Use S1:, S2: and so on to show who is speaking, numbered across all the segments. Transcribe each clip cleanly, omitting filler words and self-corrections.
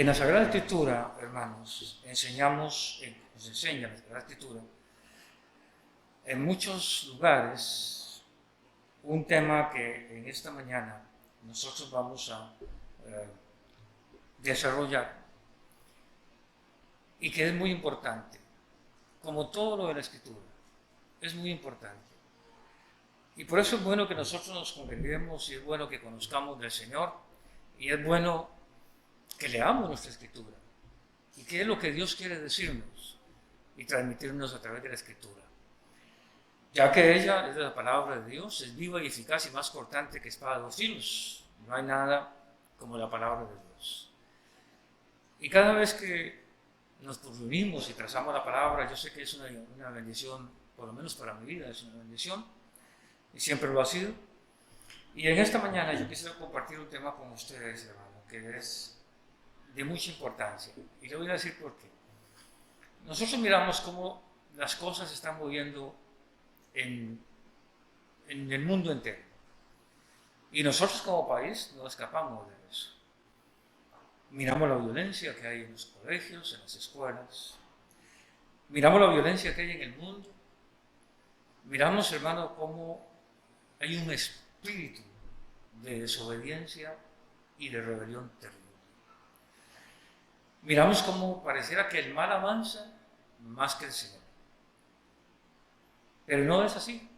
S1: En la Sagrada Escritura, hermanos, nos enseña la Sagrada Escritura, en muchos lugares, un tema que en esta mañana nosotros vamos a desarrollar y que es muy importante, como todo lo de la Escritura, es muy importante. Y por eso es bueno que nosotros nos congreguemos y es bueno que conozcamos del Señor y es bueno que leamos nuestra Escritura y qué es lo que Dios quiere decirnos y transmitirnos a través de la Escritura, ya que ella es la palabra de Dios, es viva y eficaz y más cortante que espada de dos filos. No hay nada como la palabra de Dios. Y cada vez que nos reunimos y trazamos la palabra, yo sé que es una bendición, por lo menos para mi vida es una bendición, y siempre lo ha sido. Y en esta mañana yo quisiera compartir un tema con ustedes, hermano, que es de mucha importancia. Y le voy a decir por qué. Nosotros miramos cómo las cosas se están moviendo en el mundo entero. Y nosotros como país no escapamos de eso. Miramos la violencia que hay en los colegios, en las escuelas. Miramos la violencia que hay en el mundo. Miramos, hermano, cómo hay un espíritu de desobediencia y de rebelión terrible. Miramos cómo pareciera que el mal avanza más que el Señor. Pero no es así.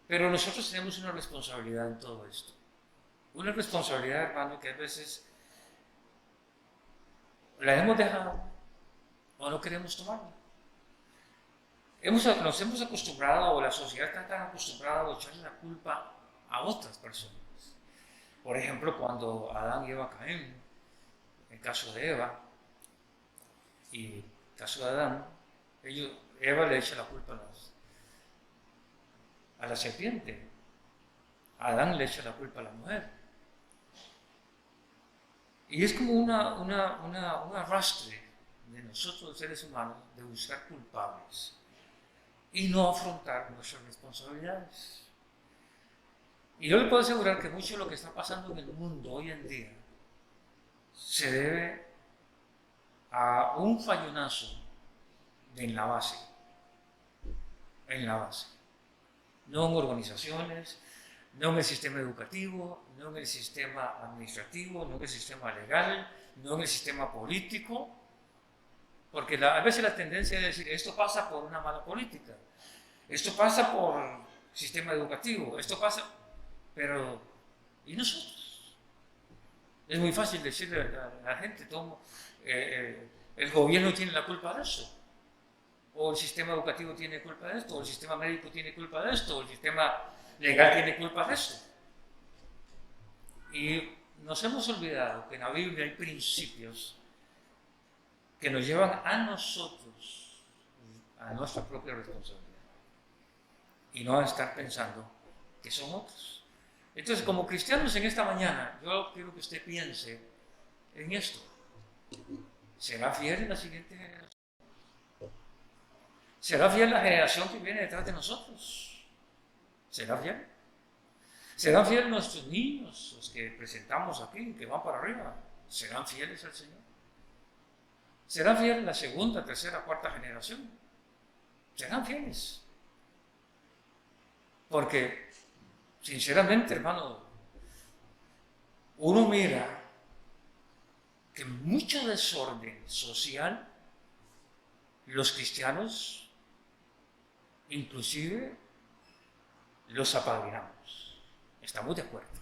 S1: Pero nosotros tenemos una responsabilidad en todo esto. Una responsabilidad, hermano, que a veces la hemos dejado o no queremos tomarla. Nos hemos acostumbrado, o la sociedad está tan acostumbrada a echarle la culpa a otras personas. Por ejemplo, cuando Adán y Eva caen, el caso de Eva y el caso de Adán, Eva le echa la culpa a la serpiente, Adán le echa la culpa a la mujer. Y es como un arrastre de nosotros los seres humanos de buscar culpables y no afrontar nuestras responsabilidades. Y yo le puedo asegurar que mucho de lo que está pasando en el mundo hoy en día se debe a un fallonazo en la base, no en organizaciones, no en el sistema educativo, no en el sistema administrativo, no en el sistema legal, no en el sistema político, porque a veces la tendencia es decir, esto pasa por una mala política, esto pasa por sistema educativo, esto pasa, pero ¿y nosotros? Es muy fácil decirle a la gente, el gobierno tiene la culpa de eso, o el sistema educativo tiene culpa de esto, o el sistema médico tiene culpa de esto, o el sistema legal tiene culpa de esto. Y nos hemos olvidado que en la Biblia hay principios que nos llevan a nosotros, a nuestra propia responsabilidad, y no a estar pensando que son otros. Entonces, como cristianos en esta mañana, yo quiero que usted piense en esto. ¿Será fiel en la siguiente generación? ¿Será fiel la generación que viene detrás de nosotros? ¿Será fiel? ¿Serán fieles nuestros niños, los que presentamos aquí, que van para arriba? ¿Serán fieles al Señor? ¿Serán fieles la segunda, tercera, cuarta generación? ¿Serán fieles? Porque, sinceramente, hermano, uno mira que mucho desorden social, los cristianos, inclusive, los apadrinamos. Estamos de acuerdo.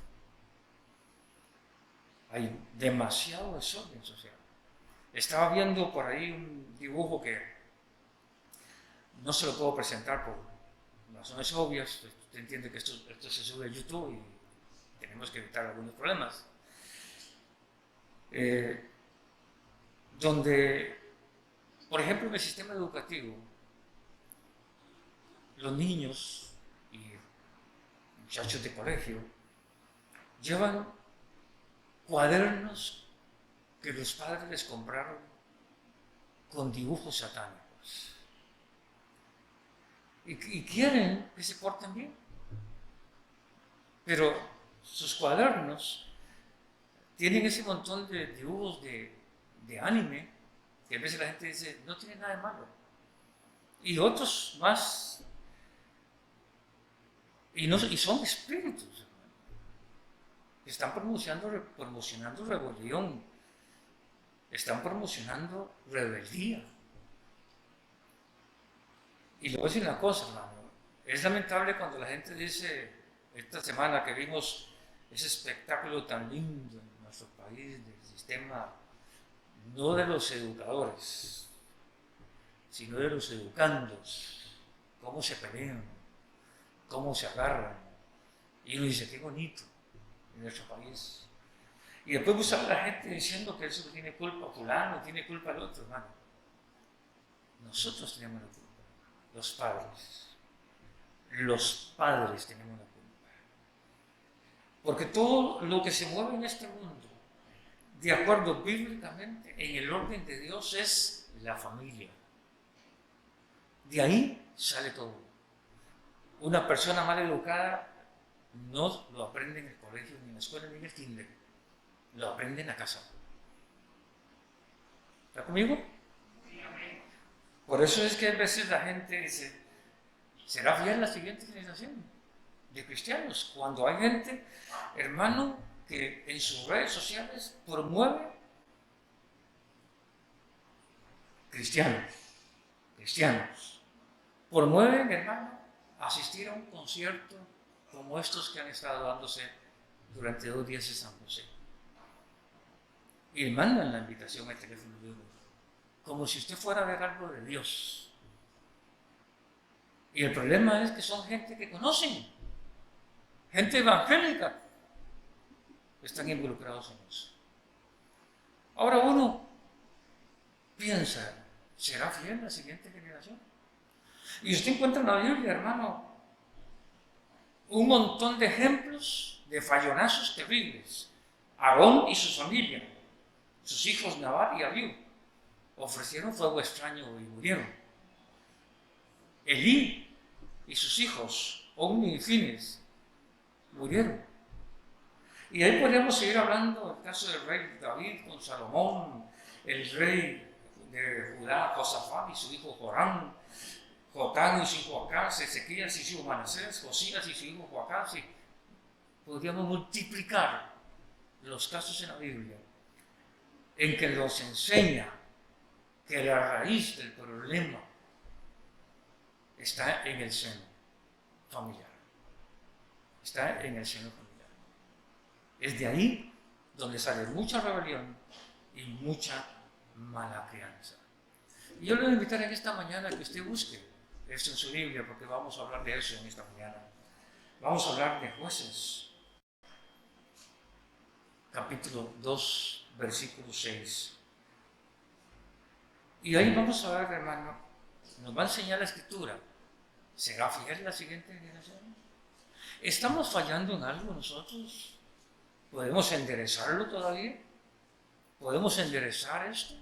S1: Hay demasiado desorden social. Estaba viendo por ahí un dibujo que no se lo puedo presentar por razones obvias. Usted entiende que esto se sube a YouTube y tenemos que evitar algunos problemas. Donde, por ejemplo, en el sistema educativo, los niños y muchachos de colegio llevan cuadernos que los padres les compraron con dibujos satánicos y quieren que se porten bien, pero sus cuadernos tienen ese montón de dibujos de de anime, que a veces la gente dice, no tiene nada de malo. Y otros más, y son espíritus, hermano, que están promocionando rebelión, están promocionando rebeldía. Y le voy a decir una cosa, hermano, es lamentable cuando la gente dice, esta semana que vimos ese espectáculo tan lindo en nuestro país, del sistema, no de los educadores, sino de los educandos, cómo se pelean, cómo se agarran. Y uno dice, qué bonito en nuestro país. Y después busca a la gente diciendo que eso tiene culpa fulano, tiene culpa el otro, hermano. Nosotros tenemos la culpa, los padres. Los padres tenemos la culpa. Porque todo lo que se mueve en este mundo, de acuerdo bíblicamente, en el orden de Dios, es la familia. De ahí sale todo. Una persona mal educada no lo aprende en el colegio, ni en la escuela, ni en el kinder. Lo aprende en la casa. ¿Está conmigo? Por eso es que a veces la gente dice, ¿será fiel la siguiente generación de cristianos? Cuando hay gente, hermano, que en sus redes sociales promueve cristianos, promueven, hermano, asistir a un concierto como estos que han estado dándose durante 2 días en San José. Y mandan la invitación al teléfono de uno, como si usted fuera a ver algo de Dios. Y el problema es que son gente que conocen, gente evangélica, están involucrados en eso. Ahora uno piensa, ¿será fiel la siguiente generación? Y usted encuentra en la Biblia, hermano, un montón de ejemplos de fallonazos terribles. Aarón y su familia, sus hijos Nadab y Abiú, ofrecieron fuego extraño y murieron. Elí y sus hijos, Omni y Fines, murieron. Y ahí podríamos seguir hablando del caso del rey David con Salomón, el rey de Judá, Josafat y su hijo Joram, Jotán y su hijo Acaz, Ezequías y su hijo Manasés, Josías y su hijo Joacás. Podríamos multiplicar los casos en la Biblia en que nos enseña que la raíz del problema está en el seno familiar. Está en el seno familiar. Es de ahí donde sale mucha rebelión y mucha mala crianza. Y yo le voy a invitar en esta mañana a que usted busque eso en su Biblia, porque vamos a hablar de eso en esta mañana. Vamos a hablar de Jueces, capítulo 2, versículo 6. Y ahí vamos a ver, hermano, nos va a enseñar la Escritura. ¿Será fiel la siguiente generación? ¿Estamos fallando en algo nosotros? ¿Podemos enderezarlo todavía? ¿Podemos enderezar esto?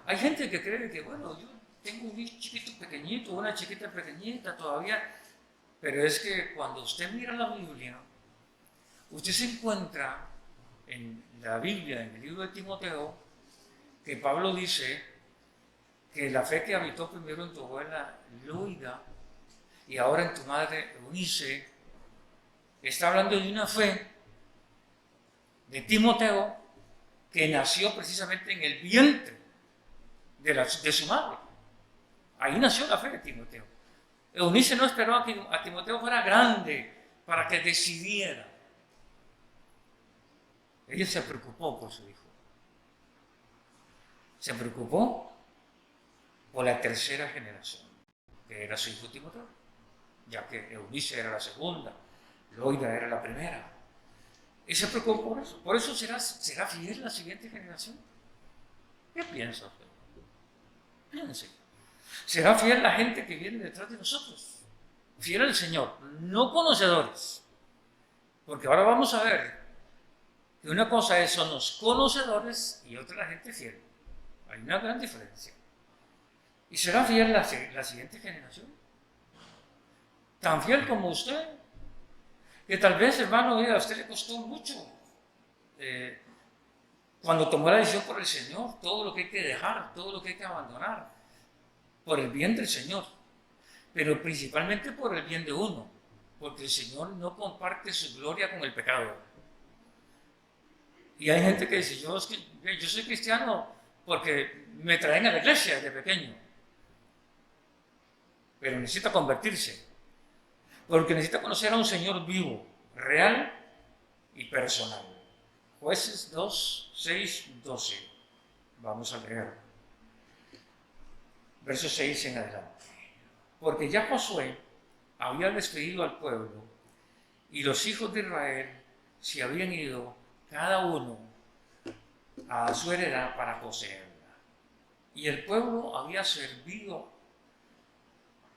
S1: Hay gente que cree que, bueno, yo tengo un chiquito pequeñito, una chiquita pequeñita todavía, pero es que cuando usted mira la Biblia, usted se encuentra en la Biblia, en el libro de Timoteo, que Pablo dice que la fe que habitó primero en tu abuela Loida y ahora en tu madre Eunice, está hablando de una fe de Timoteo que nació precisamente en el vientre de su madre. Ahí nació la fe de Timoteo. Eunice no esperó a que a Timoteo fuera grande para que decidiera. Ella se preocupó por su hijo. Se preocupó por la tercera generación, que era su hijo Timoteo, ya que Eunice era la segunda, Loida era la primera. Y se preocupó por eso. Por eso será fiel la siguiente generación. ¿Qué piensa usted? Piense. ¿Será fiel la gente que viene detrás de nosotros? Fiel al Señor, no conocedores. Porque ahora vamos a ver que una cosa son los conocedores y otra la gente fiel. Hay una gran diferencia. ¿Y será fiel la siguiente generación? Tan fiel como usted, que tal vez, hermano, a usted le costó mucho Cuando tomó la decisión por el Señor, todo lo que hay que dejar, todo lo que hay que abandonar, por el bien del Señor, pero principalmente por el bien de uno, porque el Señor no comparte su gloria con el pecado. Y hay gente que dice, yo soy cristiano porque me traen a la iglesia desde pequeño, pero necesita convertirse, porque necesita conocer a un Señor vivo, real y personal. Jueces 2, 6, 12. Vamos a leer. Verso 6 en adelante. Porque ya Josué había despedido al pueblo y los hijos de Israel se habían ido cada uno a su heredad para poseerla. Y el pueblo había servido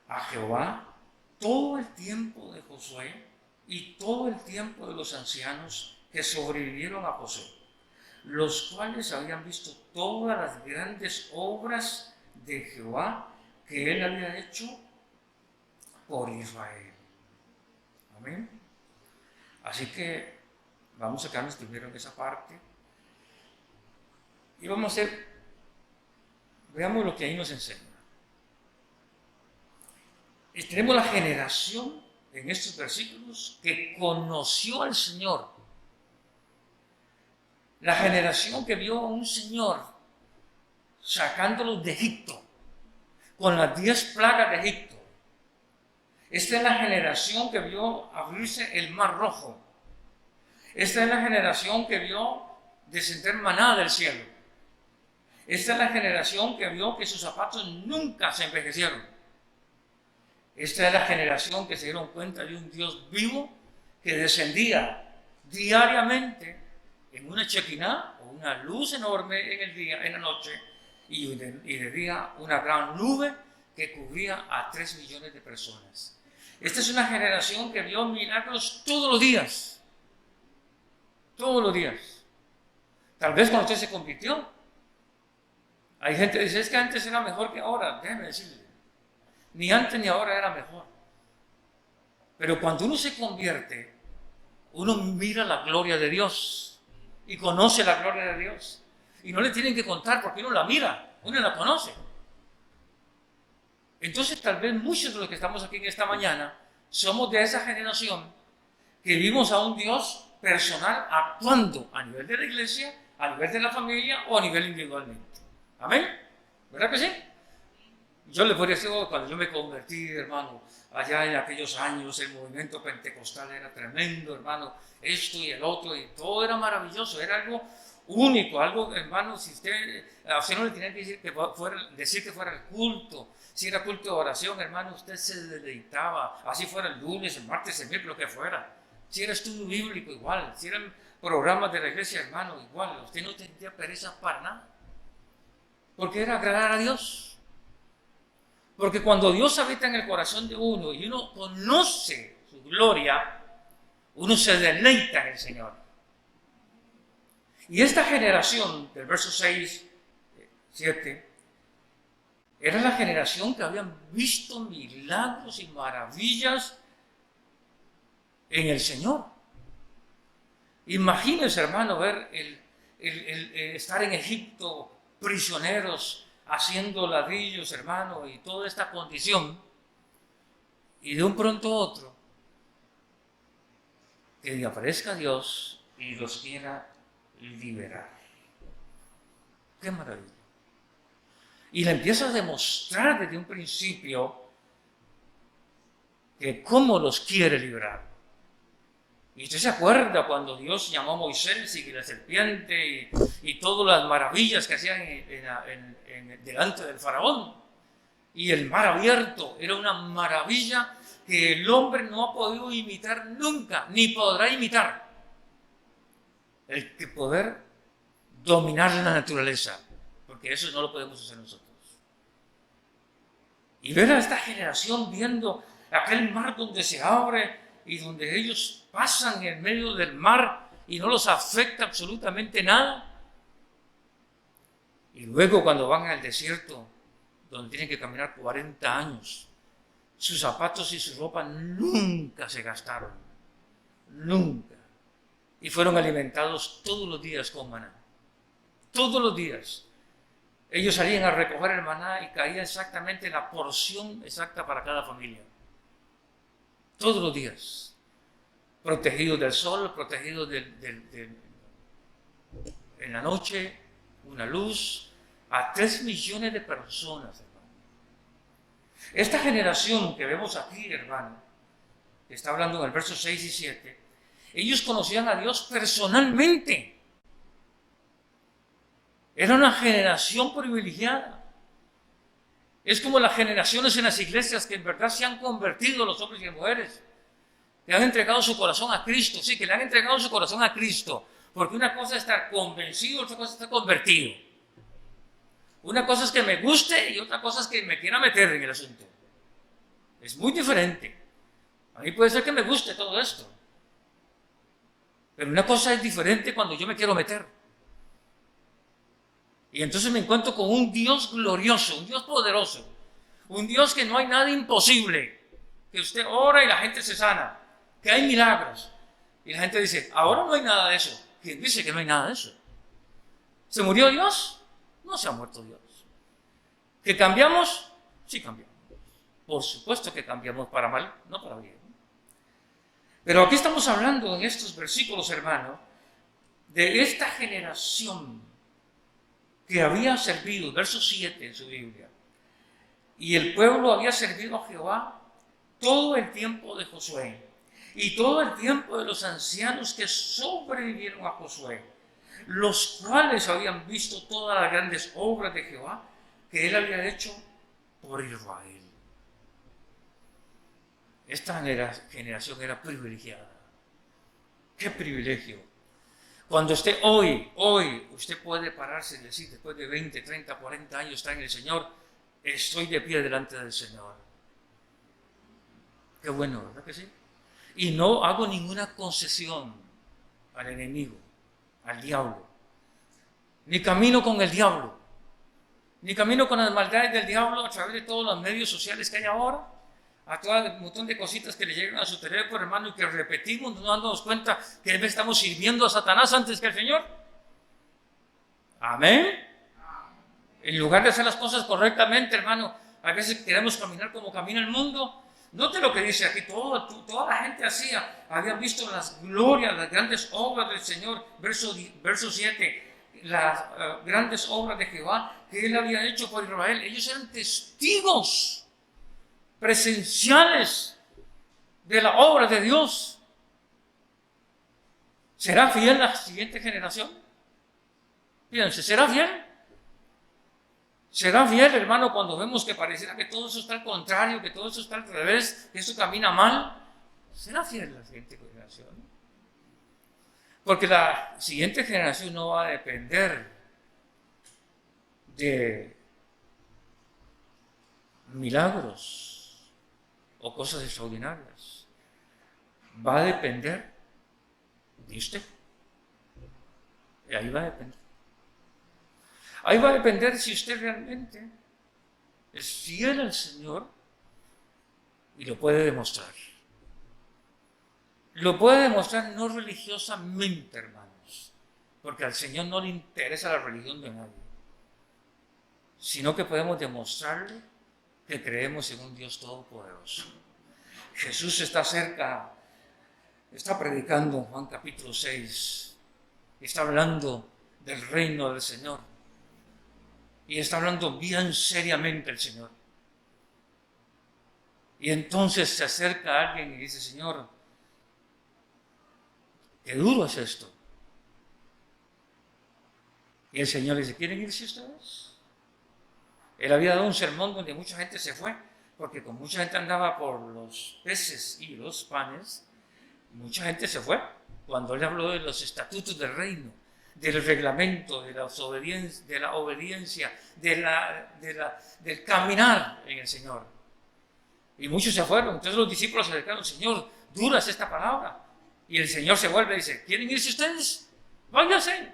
S1: a Jehová todo el tiempo de Josué y todo el tiempo de los ancianos que sobrevivieron a Josué, los cuales habían visto todas las grandes obras de Jehová que él había hecho por Israel. Amén. Así que vamos a quedarnos primero en esa parte y vamos a hacer, veamos lo que ahí nos enseña. Y tenemos la generación en estos versículos que conoció al Señor. La generación que vio a un Señor sacándolos de Egipto con las 10 plagas de Egipto. Esta es la generación que vio abrirse el Mar Rojo. Esta es la generación que vio descender maná del cielo. Esta es la generación que vio que sus zapatos nunca se envejecieron. Esta es la generación que se dieron cuenta de un Dios vivo que descendía diariamente en una chequiná o una luz enorme en el día, en la noche, y de día una gran nube que cubría a 3 millones de personas. Esta es una generación que vio milagros todos los días. Todos los días. Tal vez cuando usted se convirtió, hay gente que dice, es que antes era mejor que ahora. Déjeme decirle, ni antes ni ahora era mejor. Pero cuando uno se convierte, uno mira la gloria de Dios y conoce la gloria de Dios. Y no le tienen que contar porque uno la mira, uno la conoce. Entonces tal vez muchos de los que estamos aquí en esta mañana somos de esa generación que vimos a un Dios personal actuando a nivel de la iglesia, a nivel de la familia o a nivel individualmente. ¿Amén? ¿Verdad que sí? Yo le podría decir, cuando yo me convertí, hermano, allá en aquellos años, el movimiento pentecostal era tremendo, hermano, esto y el otro, y todo era maravilloso, era algo único, algo, hermano, si a usted no le tenía que decir que fuera el culto, si era culto de oración, hermano, usted se deleitaba, así fuera el lunes, el martes, el miércoles, lo que fuera, si era estudio bíblico, igual, si eran programas de la iglesia, hermano, igual, usted no tendría pereza para nada, porque era agradar a Dios. Porque cuando Dios habita en el corazón de uno y uno conoce su gloria, uno se deleita en el Señor. Y esta generación del verso 6, 7, era la generación que habían visto milagros y maravillas en el Señor. Imagínense, hermano, ver el estar en Egipto prisioneros, haciendo ladrillos, hermano, y toda esta condición, y de un pronto a otro, que aparezca Dios y los quiera liberar. ¡Qué maravilla! Y le empieza a demostrar desde un principio que cómo los quiere liberar. Y usted se acuerda cuando Dios llamó a Moisés y la serpiente y todas las maravillas que hacían delante del faraón. Y el mar abierto era una maravilla que el hombre no ha podido imitar nunca, ni podrá imitar. El que poder dominar la naturaleza, porque eso no lo podemos hacer nosotros. Y ver a esta generación viendo aquel mar donde se abre y donde ellos pasan en medio del mar y no los afecta absolutamente nada. Y luego cuando van al desierto, donde tienen que caminar 40 años, sus zapatos y su ropa nunca se gastaron, nunca. Y fueron alimentados todos los días con maná. todos los días. Ellos salían a recoger el maná y caía exactamente la porción exacta para cada familia. Todos los días. Protegidos del sol, protegidos en la noche, una luz, a 3 millones de personas, hermano. Esta generación que vemos aquí, hermano, que está hablando en el verso 6 y 7, ellos conocían a Dios personalmente. Era una generación privilegiada. Es como las generaciones en las iglesias que en verdad se han convertido, los hombres y las mujeres, que han entregado su corazón a Cristo. Sí, que le han entregado su corazón a Cristo. Porque una cosa es estar convencido, otra cosa es estar convertido. Una cosa es que me guste y otra cosa es que me quiera meter en el asunto. Es muy diferente. A mí puede ser que me guste todo esto. Pero una cosa es diferente cuando yo me quiero meter. Y entonces me encuentro con un Dios glorioso, un Dios poderoso. Un Dios que no hay nada imposible. Que usted ora y la gente se sana. Que hay milagros. Y la gente dice, ahora no hay nada de eso. ¿Quién dice que no hay nada de eso? ¿Se murió Dios? No se ha muerto Dios. ¿Que cambiamos? Sí cambiamos. Por supuesto que cambiamos para mal, no para bien. Pero aquí estamos hablando en estos versículos, hermano, de esta generación que había servido, verso 7 en su Biblia, y el pueblo había servido a Jehová todo el tiempo de Josué y todo el tiempo de los ancianos que sobrevivieron a Josué, los cuales habían visto todas las grandes obras de Jehová que él había hecho por Israel. Esta generación era privilegiada. ¡Qué privilegio! Cuando usted hoy, usted puede pararse y decir, después de 20, 30, 40 años está en el Señor, estoy de pie delante del Señor. Qué bueno, ¿verdad que sí? Y no hago ninguna concesión al enemigo, al diablo. Ni camino con el diablo, ni camino con las maldades del diablo a través de todos los medios sociales que hay ahora, a todo el montón de cositas que le llegan a su teléfono, hermano, y que repetimos, no dándonos cuenta que estamos sirviendo a Satanás antes que al Señor. Amén. En lugar de hacer las cosas correctamente, hermano, a veces queremos caminar como camina el mundo. Note lo que dice aquí, toda la gente hacía, habían visto las glorias, las grandes obras del Señor, verso 7, las grandes obras de Jehová que Él había hecho por Israel. Ellos eran testigos presenciales de la obra de Dios. ¿Será fiel la siguiente generación? Fíjense, ¿será fiel? ¿Será fiel, hermano, cuando vemos que pareciera que todo eso está al contrario, que todo eso está al revés, que eso camina mal? ¿Será fiel la siguiente generación? Porque la siguiente generación no va a depender de milagros o cosas extraordinarias. Va a depender de usted. Y ahí va a depender. Ahí va a depender si usted realmente es fiel al Señor y lo puede demostrar. Lo puede demostrar no religiosamente, hermanos, porque al Señor no le interesa la religión de nadie, sino que podemos demostrarle que creemos en un Dios todopoderoso. Jesús está cerca, está predicando en Juan capítulo 6, está hablando del reino del Señor. Y está hablando bien seriamente el Señor. Y entonces se acerca a alguien y dice, Señor, qué duro es esto. Y el Señor dice, ¿quieren irse ustedes? Él había dado un sermón donde mucha gente se fue, porque como mucha gente andaba por los peces y los panes, mucha gente se fue. Cuando él habló de los estatutos del reino, del reglamento, de la obediencia, del caminar en el Señor. Y muchos se fueron. Entonces los discípulos se acercaron, Señor, dura es esta palabra. Y el Señor se vuelve y dice, ¿quieren irse ustedes? Váyanse.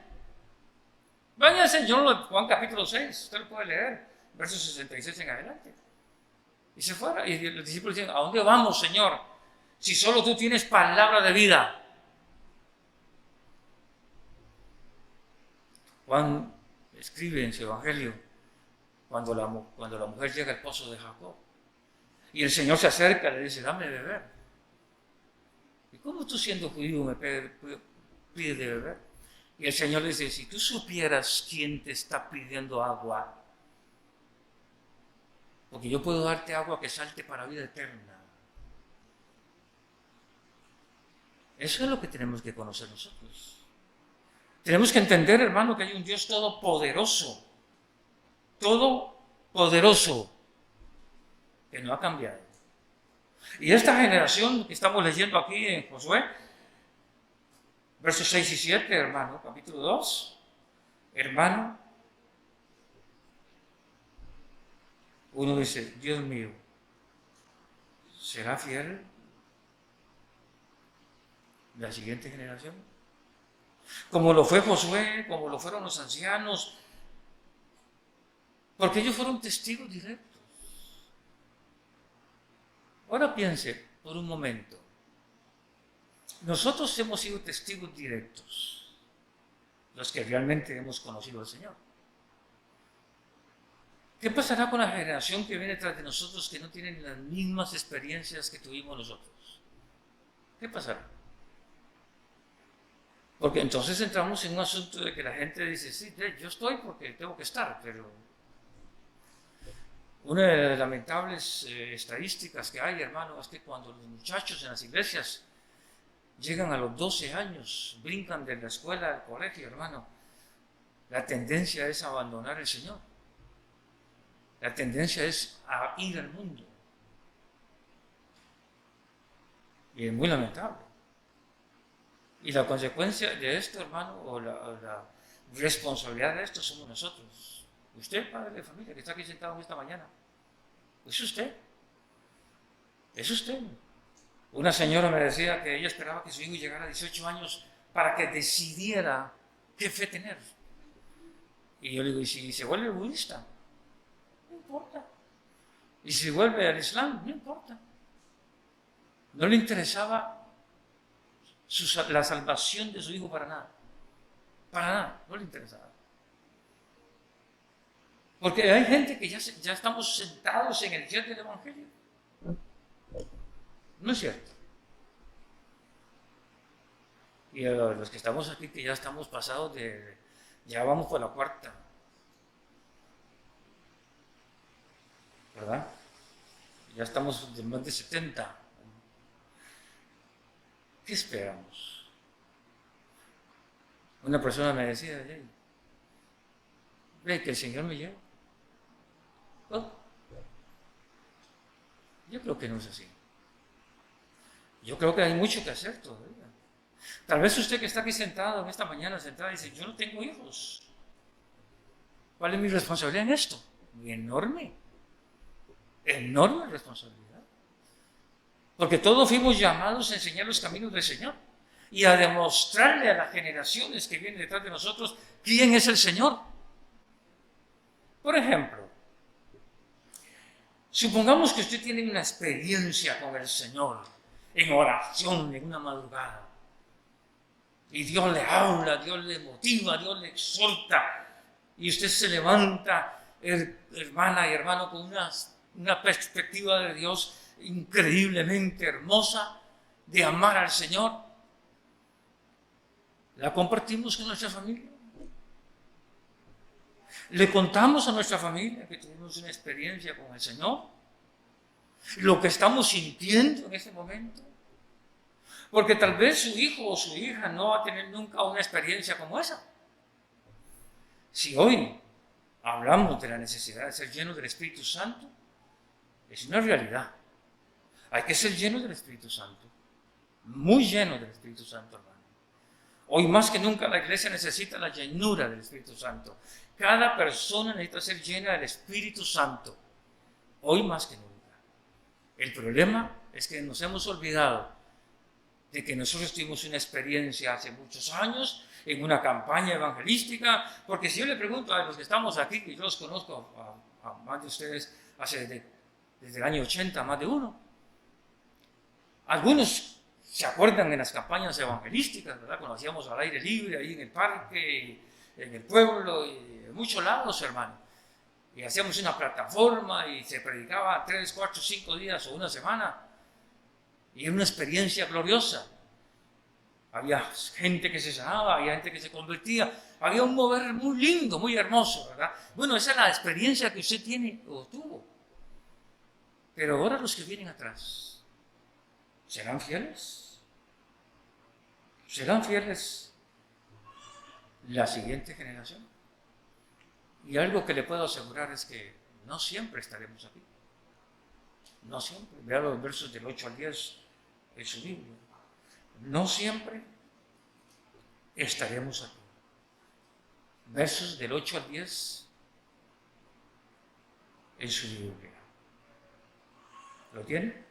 S1: Váyanse. Juan capítulo 6, usted lo puede leer, versos 66 en adelante. Y se fueron. Y los discípulos dicen, ¿a dónde vamos, Señor? Si solo tú tienes palabra de vida. Juan escribe en su evangelio cuando la mujer llega al pozo de Jacob. Y el Señor se acerca y le dice, dame de beber. ¿Y cómo tú siendo judío me pides de beber? Y el Señor le dice, si tú supieras quién te está pidiendo agua, porque yo puedo darte agua que salte para vida eterna. Eso es lo que tenemos que conocer nosotros. Tenemos que entender, hermano, que hay un Dios todopoderoso, que no ha cambiado. Y esta generación que estamos leyendo aquí en Josué, versos 6 y 7, hermano, capítulo 2, hermano, uno dice, Dios mío, ¿será fiel la siguiente generación? Como lo fue Josué, como lo fueron los ancianos, porque ellos fueron testigos directos. Ahora piense por un momento, nosotros hemos sido testigos directos, los que realmente hemos conocido al Señor. ¿Qué pasará con la generación que viene tras de nosotros que no tienen las mismas experiencias que tuvimos nosotros? ¿Qué pasará? Porque entonces entramos en un asunto de que la gente dice, sí, yo estoy porque tengo que estar, pero una de las lamentables estadísticas que hay, hermano, es que cuando los muchachos en las iglesias llegan a los 12 años, brincan de la escuela al colegio, hermano, la tendencia es a abandonar el Señor. La tendencia es a ir al mundo. Y es muy lamentable. Y la consecuencia de esto, hermano, o la responsabilidad de esto somos nosotros. Usted, padre de familia, que está aquí sentado esta mañana, es usted. Es usted. Una señora me decía que ella esperaba que su hijo llegara a 18 años para que decidiera qué fe tener. Y yo le digo, ¿y si se vuelve budista? No importa. ¿Y si vuelve al Islam? No importa. No le interesaba la salvación de su hijo para nada. Para nada, no le interesaba. Porque hay gente que ya estamos sentados en el jet del Evangelio. No es cierto. Y los que estamos aquí, que ya estamos pasados ya vamos por la cuarta. ¿Verdad? Ya estamos de más de 70. ¿Qué esperamos? Una persona me decía, ve que el Señor me lleva. ¿Oh? Yo creo que no es así. Yo creo que hay mucho que hacer todavía. Tal vez usted que está aquí sentado en esta mañana, sentada, dice, yo no tengo hijos. ¿Cuál es mi responsabilidad en esto? Enorme. Enorme responsabilidad. Porque todos fuimos llamados a enseñar los caminos del Señor y a demostrarle a las generaciones que vienen detrás de nosotros quién es el Señor. Por ejemplo, supongamos que usted tiene una experiencia con el Señor en oración, en una madrugada, y Dios le habla, Dios le motiva, Dios le exhorta, y usted se levanta, hermana y hermano, con una perspectiva de Dios increíblemente hermosa, de amar al Señor. ¿La compartimos con nuestra familia? ¿Le contamos a nuestra familia que tuvimos una experiencia con el Señor? ¿Lo que estamos sintiendo en este momento? Porque tal vez su hijo o su hija no va a tener nunca una experiencia como esa. Si hoy hablamos de la necesidad de ser llenos del Espíritu Santo, es una realidad. Hay que ser llenos del Espíritu Santo. Muy llenos del Espíritu Santo, hermano. Hoy más que nunca la iglesia necesita la llenura del Espíritu Santo. Cada persona necesita ser llena del Espíritu Santo. Hoy más que nunca. El problema es que nos hemos olvidado de que nosotros tuvimos una experiencia hace muchos años en una campaña evangelística, porque si yo le pregunto a los que estamos aquí, que yo los conozco a más de ustedes desde el año 80, más de uno, algunos se acuerdan de las campañas evangelísticas, ¿verdad? Cuando hacíamos al aire libre, ahí en el parque, en el pueblo y en muchos lados, hermano. Y hacíamos una plataforma y se predicaba 3, 4, 5 días o una semana. Y era una experiencia gloriosa. Había gente que se sanaba, había gente que se convertía. Había un mover muy lindo, muy hermoso, ¿verdad? Bueno, esa es la experiencia que usted tiene o tuvo. Pero ahora los que vienen atrás, ¿serán fieles? ¿Serán fieles la siguiente generación? Y algo que le puedo asegurar es que no siempre estaremos aquí. No siempre. Vea los versos del 8 al 10 en su Biblia. No siempre estaremos aquí. Versos del 8 al 10 en su Biblia. ¿Lo tiene?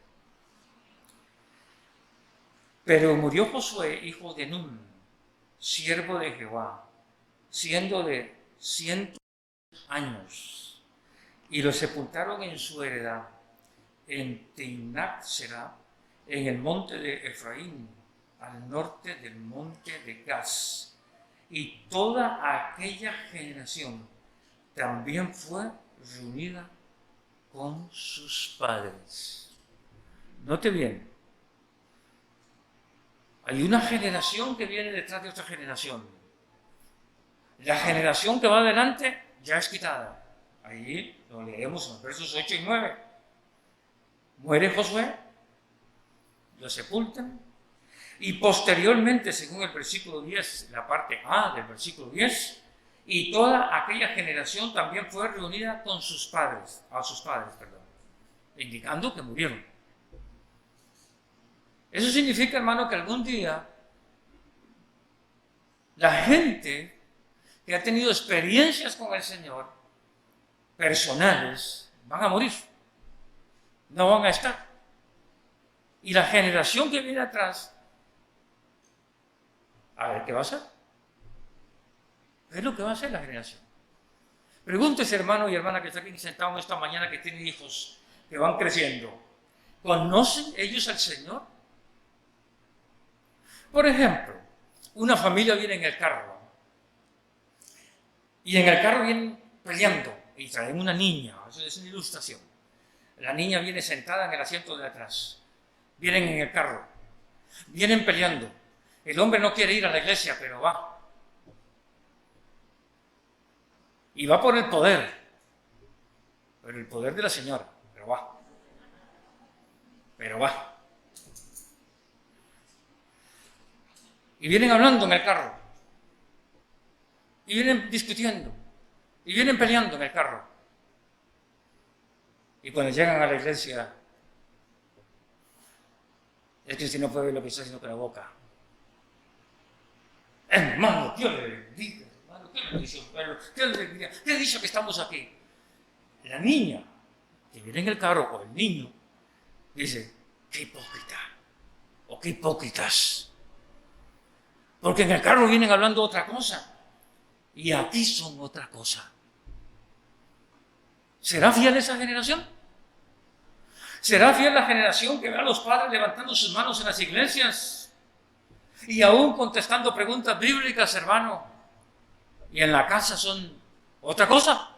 S1: Pero murió Josué, hijo de Nun, siervo de Jehová, siendo de 100 años, y lo sepultaron en su heredad, en Timnat-Será, en el monte de Efraín, al norte del monte de Gaz. Y toda aquella generación también fue reunida con sus padres. Note bien, hay una generación que viene detrás de otra generación. La generación que va adelante ya es quitada. Ahí lo leemos en los versos 8 y 9. Muere Josué, lo sepultan, y posteriormente, según el versículo 10, la parte A del versículo 10, y toda aquella generación también fue reunida con sus padres, indicando que murieron. Eso significa, hermano, que algún día la gente que ha tenido experiencias con el Señor, personales, van a morir. No van a estar. Y la generación que viene atrás, a ver qué va a hacer. ¿Qué es lo que va a hacer la generación? Pregúntese, hermano y hermana que está aquí sentado esta mañana, que tienen hijos que van creciendo. ¿Conocen ellos al Señor? Por ejemplo, una familia viene en el carro y en el carro vienen peleando y traen una niña. Eso es una ilustración. La niña viene sentada en el asiento de atrás. Vienen en el carro. Vienen peleando. El hombre no quiere ir a la iglesia, pero va. Y va por el poder. Pero el poder de la señora. Pero va. Pero va. Y vienen hablando en el carro. Y vienen discutiendo. Y vienen peleando en el carro. Y cuando llegan a la iglesia, es que si no puede ver lo que está haciendo con la boca. Hermano, Dios le bendiga, hermano, qué bendición, qué alegría, qué dicho que estamos aquí. La niña que viene en el carro, o el niño, dice, qué hipócrita, o qué hipócritas. Porque en el carro vienen hablando otra cosa, y aquí son otra cosa. ¿Será fiel esa generación? ¿Será fiel la generación que ve a los padres levantando sus manos en las iglesias y aún contestando preguntas bíblicas, hermano? Y en la casa son otra cosa.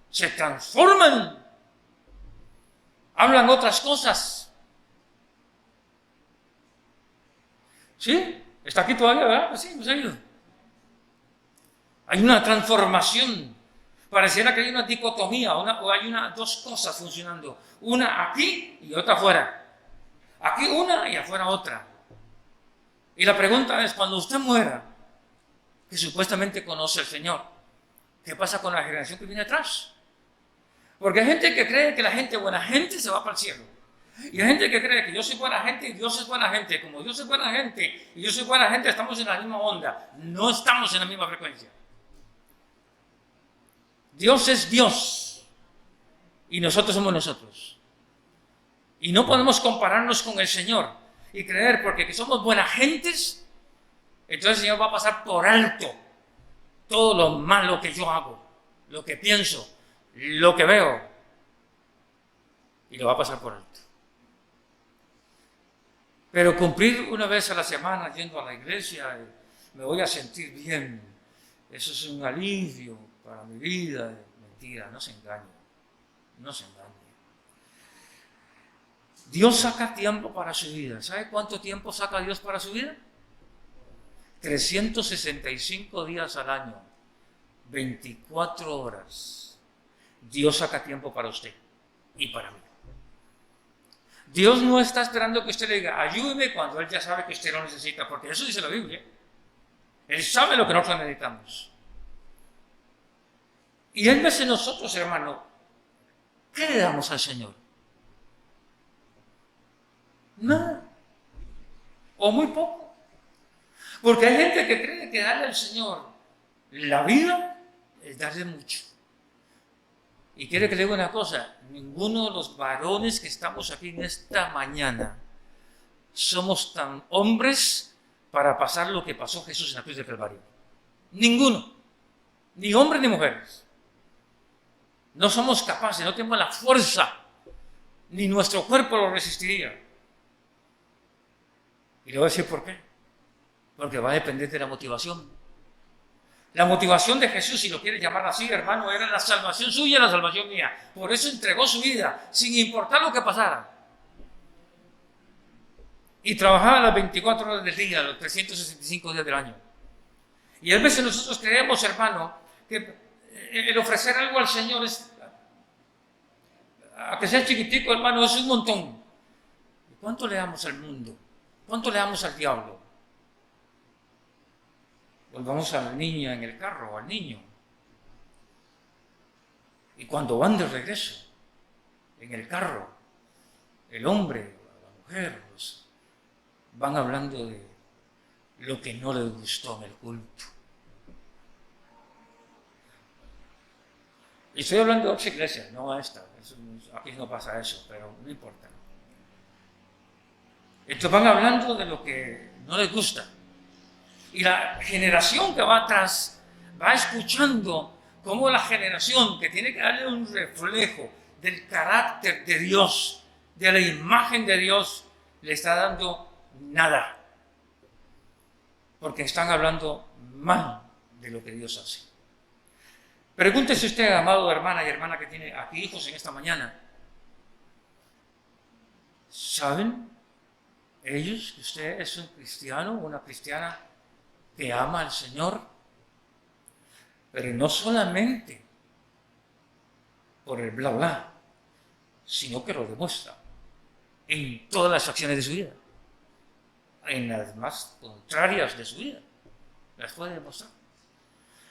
S1: Se transforman. Hablan otras cosas. ¿Sí? ¿Está aquí todavía, verdad? Pues sí, nos ha ido. Hay una transformación. Pareciera que hay una dicotomía, o hay dos cosas funcionando. Una aquí y otra afuera. Aquí una y afuera otra. Y la pregunta es, cuando usted muera, que supuestamente conoce al Señor, ¿qué pasa con la generación que viene atrás? Porque hay gente que cree que la gente buena gente se va para el cielo. Y hay gente que cree que yo soy buena gente y Dios es buena gente. Como Dios es buena gente y yo soy buena gente, estamos en la misma onda. No estamos en la misma frecuencia. Dios es Dios y nosotros somos nosotros. Y no podemos compararnos con el Señor y creer porque que somos buenas gentes, entonces el Señor va a pasar por alto todo lo malo que yo hago, lo que pienso, lo que veo, y lo va a pasar por alto. Pero cumplir una vez a la semana yendo a la iglesia, me voy a sentir bien, eso es un alivio para mi vida. Mentira, no se engañe, no se engañe. Dios saca tiempo para su vida. ¿Sabe cuánto tiempo saca Dios para su vida? 365 días al año, 24 horas. Dios saca tiempo para usted y para mí. Dios no está esperando que usted le diga, ayúdeme, cuando Él ya sabe que usted lo necesita, porque eso dice la Biblia. Él sabe lo que nosotros necesitamos. Y Él ve en nosotros, hermano, ¿qué le damos al Señor? Nada. O muy poco. Porque hay gente que cree que darle al Señor la vida es darle mucho. Y quiere que le diga una cosa, ninguno de los varones que estamos aquí en esta mañana somos tan hombres para pasar lo que pasó Jesús en la cruz del Calvario. Ninguno. Ni hombres ni mujeres. No somos capaces, no tenemos la fuerza, ni nuestro cuerpo lo resistiría. Y le voy a decir por qué. Porque va a depender de la motivación. La motivación de Jesús, si lo quiere llamar así, hermano, era la salvación suya y la salvación mía. Por eso entregó su vida, sin importar lo que pasara. Y trabajaba las 24 horas del día, los 365 días del año. Y a veces nosotros creemos, hermano, que el ofrecer algo al Señor es, a que sea chiquitico, hermano, es un montón. ¿Cuánto le damos al mundo? ¿Cuánto le damos al diablo? Volvamos a la niña en el carro, o al niño. Y cuando van de regreso, en el carro, el hombre o la mujer van hablando de lo que no les gustó en el culto. Y estoy hablando de otra iglesia, no a esta. Aquí no pasa eso, pero no importa. Entonces van hablando de lo que no les gusta. Y la generación que va atrás va escuchando cómo la generación que tiene que darle un reflejo del carácter de Dios, de la imagen de Dios, le está dando nada. Porque están hablando mal de lo que Dios hace. Pregúntese usted, amado hermana y hermana que tiene aquí hijos en esta mañana. ¿Saben ellos que usted es un cristiano o una cristiana que ama al Señor? Pero no solamente por el bla bla, sino que lo demuestra en todas las acciones de su vida, en las más contrarias de su vida, las puede demostrar.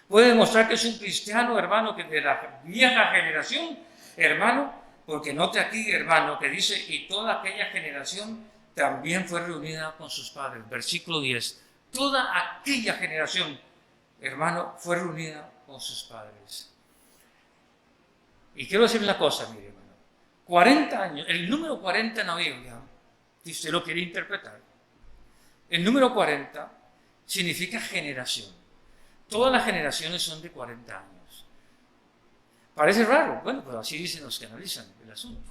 S1: Puede demostrar que es un cristiano, hermano, que de la vieja generación, hermano, porque note aquí, hermano, que dice, y toda aquella generación también fue reunida con sus padres. Versículo 10. Toda aquella generación, hermano, fue reunida con sus padres. Y quiero decir una cosa, mire, hermano. 40 años, el número 40 en la Biblia, si usted lo quiere interpretar, el número 40 significa generación. Todas las generaciones son de 40 años. Parece raro, bueno, pero así dicen los que analizan el asunto.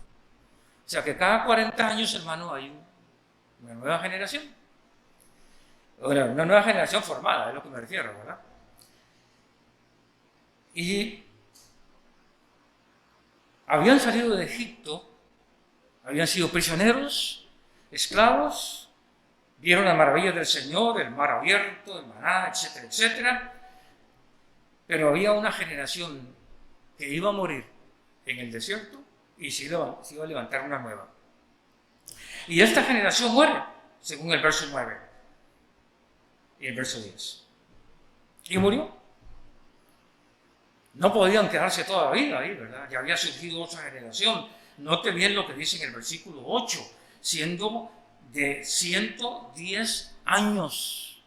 S1: O sea que cada 40 años, hermano, hay una nueva generación. Una nueva generación formada, es a lo que me refiero, ¿verdad? Y habían salido de Egipto, habían sido prisioneros, esclavos, vieron las maravillas del Señor, el mar abierto, el maná, etcétera, etcétera. Pero había una generación que iba a morir en el desierto y se iba a levantar una nueva. Y esta generación muere, según el verso 9 y el verso 10. Y murió. No podían quedarse toda la vida ahí, ¿verdad? Ya había surgido otra generación. Note bien lo que dice en el versículo 8, siendo de 110 años.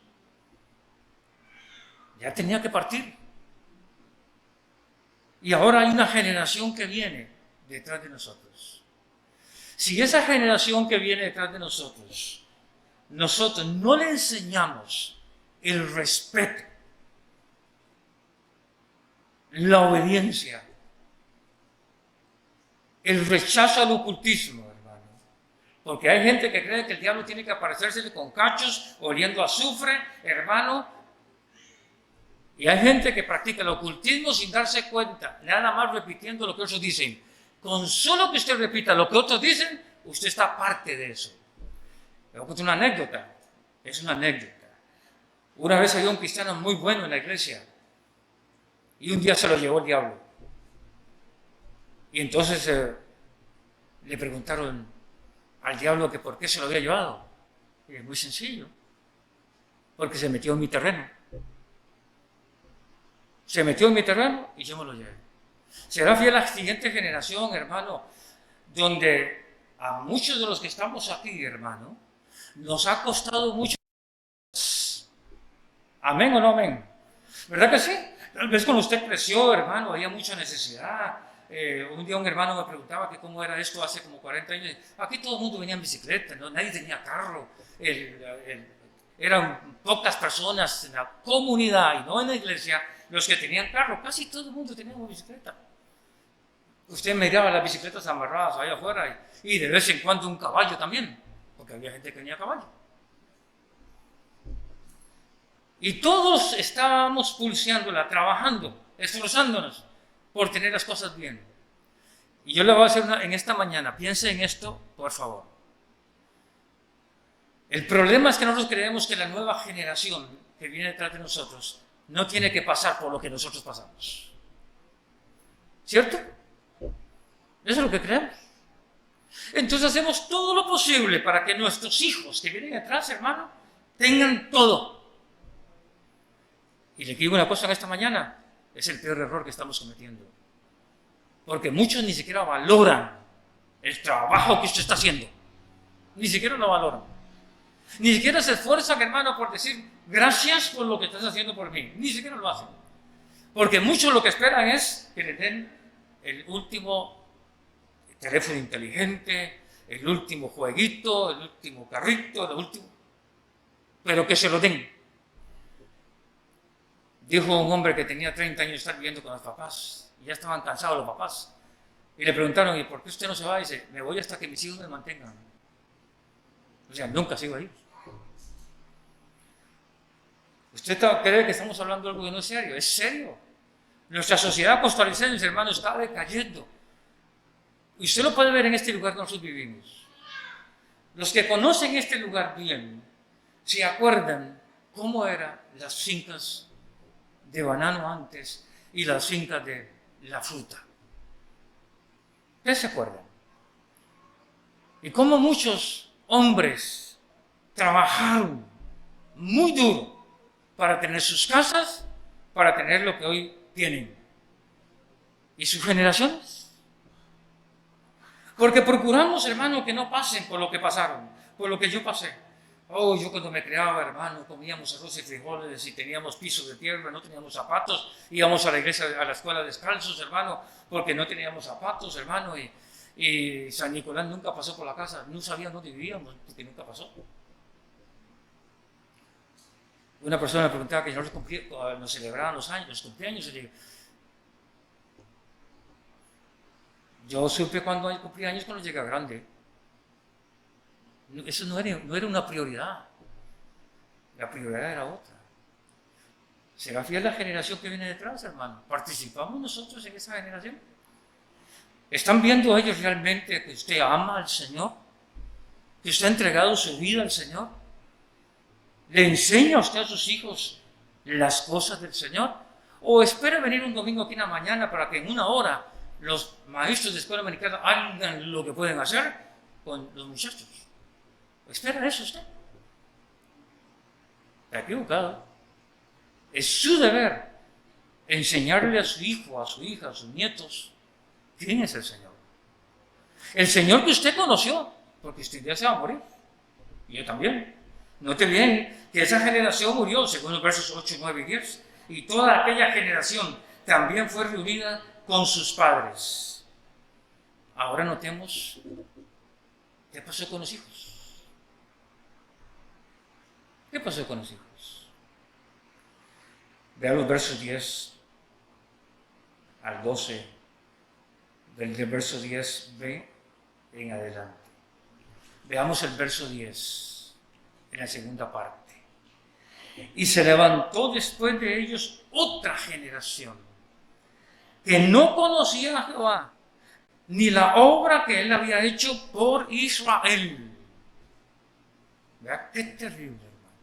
S1: Ya tenía que partir. Y ahora hay una generación que viene detrás de nosotros. Si esa generación que viene detrás de nosotros no le enseñamos el respeto, la obediencia, el rechazo al ocultismo, hermano. Porque hay gente que cree que el diablo tiene que aparecérsele con cachos, oliendo a azufre, hermano. Y hay gente que practica el ocultismo sin darse cuenta, nada más repitiendo lo que otros dicen. Con solo que usted repita lo que otros dicen, usted está parte de eso. Le voy a contar una anécdota. Es una anécdota. Una vez había un cristiano muy bueno en la iglesia y un día se lo llevó el diablo. Y entonces le preguntaron al diablo que por qué se lo había llevado. Y es muy sencillo. Porque se metió en mi terreno. Se metió en mi terreno y yo me lo llevé. Será fiel a la siguiente generación, hermano, donde a muchos de los que estamos aquí, hermano, nos ha costado mucho. ¿Amén o no amén? ¿Verdad que sí? Tal vez cuando usted creció, hermano, había mucha necesidad. Un día un hermano me preguntaba que cómo era esto hace como 40 años. Aquí todo el mundo venía en bicicleta, ¿no? Nadie tenía carro. Eran pocas personas en la comunidad y no en la iglesia los que tenían carro. Casi todo el mundo tenía una bicicleta. Usted miraba las bicicletas amarradas allá afuera y de vez en cuando un caballo también, porque había gente que tenía caballo. Y todos estábamos pulseándola, trabajando, esforzándonos por tener las cosas bien. Y yo le voy a hacer en esta mañana, piense en esto, por favor. El problema es que nosotros creemos que la nueva generación que viene detrás de nosotros no tiene que pasar por lo que nosotros pasamos. ¿Cierto? Eso es lo que creemos. Entonces hacemos todo lo posible para que nuestros hijos que vienen detrás, hermano, tengan todo. Y le digo una cosa en esta mañana, es el peor error que estamos cometiendo. Porque muchos ni siquiera valoran el trabajo que usted está haciendo. Ni siquiera lo valoran. Ni siquiera se esfuerzan, hermano, por decir gracias por lo que estás haciendo por mí. Ni siquiera lo hacen. Porque muchos lo que esperan es que le den el último teléfono inteligente, el último jueguito, el último carrito, el último. Pero que se lo den. Dijo un hombre que tenía 30 años de estar viviendo con los papás y ya estaban cansados los papás. Y le preguntaron, ¿y por qué usted no se va? Y dice, me voy hasta que mis hijos me mantengan. O sea, nunca sigo ahí. ¿Usted cree que estamos hablando de algo que no es serio? Es serio. Nuestra sociedad costarricense, hermano, está decayendo. Y usted lo puede ver en este lugar donde nosotros vivimos. Los que conocen este lugar bien, se acuerdan cómo eran las fincas de banano antes y las fincas de la fruta. ¿Ustedes se acuerdan? Y cómo muchos hombres trabajaron muy duro para tener sus casas, para tener lo que hoy tienen. ¿Y sus generaciones? Porque procuramos, hermano, que no pasen por lo que pasaron, por lo que yo pasé. Oh, yo cuando me criaba, hermano, comíamos arroz y frijoles y teníamos pisos de tierra, no teníamos zapatos, íbamos a la iglesia, a la escuela descalzos, hermano, porque no teníamos zapatos, hermano, y San Nicolás nunca pasó por la casa, no sabía dónde vivíamos, porque nunca pasó. Una persona me preguntaba que nos celebraban los cumpleaños, y le digo, yo supe cuando cumplí años cuando llegué grande. Eso no era una prioridad. La prioridad era otra. ¿Será fiel la generación que viene detrás, hermano? ¿Participamos nosotros en esa generación? ¿Están viendo ellos realmente que usted ama al Señor? ¿Que usted ha entregado su vida al Señor? ¿Le enseña usted a sus hijos las cosas del Señor? ¿O espera venir un domingo aquí en la mañana para que en una hora los maestros de escuela americana hagan lo que pueden hacer con los muchachos? ¿Espera eso usted? Está equivocado. Es su deber enseñarle a su hijo, a su hija, a sus nietos quién es el Señor. El Señor que usted conoció, porque usted ya se va a morir. Y yo también. Note bien que esa generación murió, según los versos 8, 9 y 10. Y toda aquella generación también fue reunida con sus padres. Ahora notemos qué pasó con los hijos. ¿Qué pasó con los hijos? Vean los versos 10 al 12, del verso 10b en adelante. Veamos el verso 10 en la segunda parte. Y se levantó después de ellos otra generación que no conocía a Jehová, ni la obra que él había hecho por Israel. Vea qué terrible, hermano.